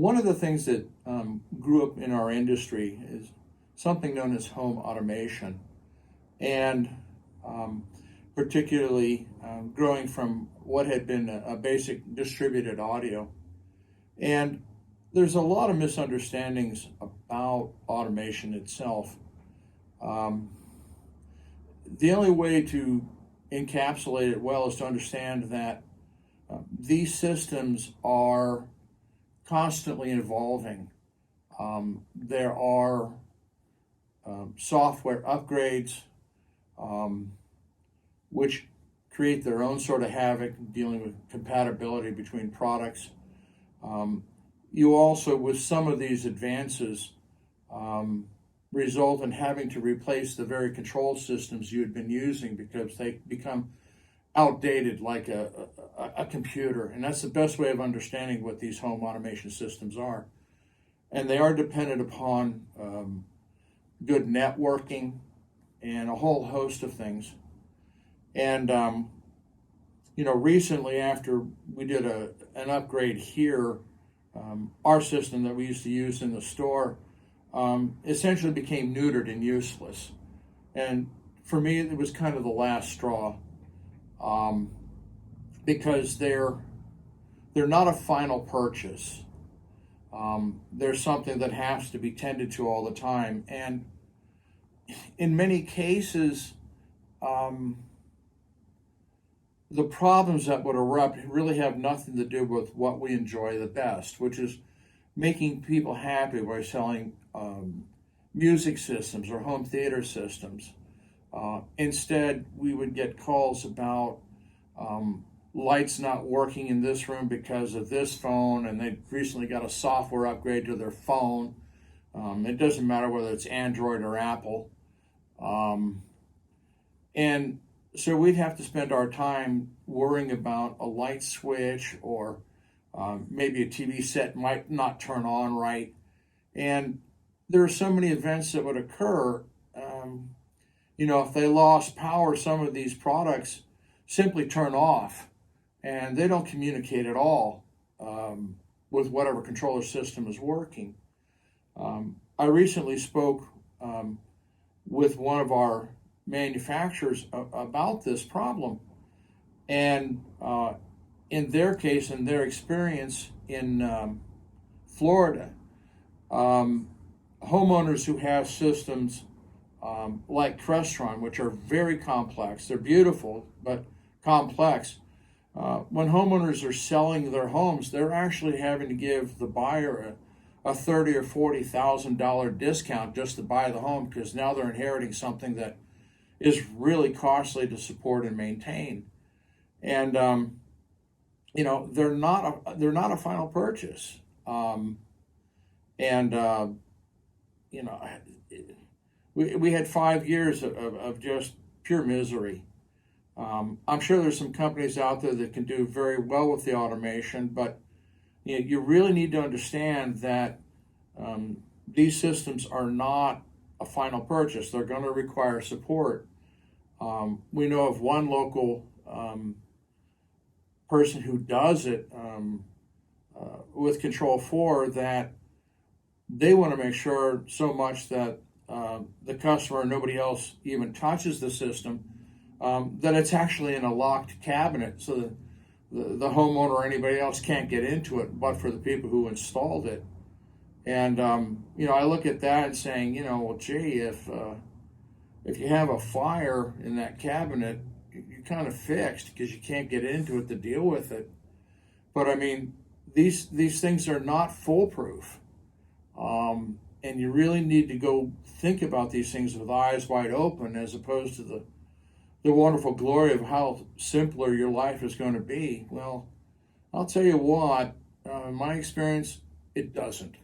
One of the things that grew up in our industry is something known as home automation, and particularly growing from what had been a basic distributed audio. And there's a lot of misunderstandings about automation itself. The only way to encapsulate it well is to understand that these systems are constantly evolving. There are software upgrades which create their own sort of havoc dealing with compatibility between products. You also, with some of these advances, result in having to replace the very control systems you had been using because they become outdated like a computer. And that's the best way of understanding what these home automation systems are. And they are dependent upon good networking and a whole host of things. And, recently after we did an upgrade here, our system that we used to use in the store essentially became neutered and useless. And for me, it was kind of the last straw, because they're not a final purchase. They're something that has to be tended to all the time. And in many cases, the problems that would erupt really have nothing to do with what we enjoy the best, which is making people happy by selling music systems or home theater systems. Instead, we would get calls about lights not working in this room because of this phone, and they recently got a software upgrade to their phone. It doesn't matter whether it's Android or Apple. And so we'd have to spend our time worrying about a light switch, or maybe a TV set might not turn on right. And there are so many events that would occur. If they lost power, some of these products simply turn off and they don't communicate at all with whatever controller system is working. I recently spoke with one of our manufacturers about this problem, and in their case, in their experience in Florida, homeowners who have systems like Crestron, which are very complex, they're beautiful but complex. When homeowners are selling their homes, they're actually having to give the buyer a $30,000 or $40,000 discount just to buy the home, because now they're inheriting something that is really costly to support and maintain. And they're not a final purchase. We had 5 years of just pure misery. I'm sure there's some companies out there that can do very well with the automation, but you really need to understand that these systems are not a final purchase. They're going to require support. We know of one local person who does it with Control 4, that they want to make sure so much that the customer or nobody else even touches the system, that it's actually in a locked cabinet so that the homeowner or anybody else can't get into it but for the people who installed it. And I look at that and saying, well, gee, if you have a fire in that cabinet, you're kind of fixed because you can't get into it to deal with it. But I mean, these things are not foolproof, and you really need to go think about these things with eyes wide open, as opposed to the wonderful glory of how simpler your life is going to be. Well, I'll tell you what, in my experience, it doesn't.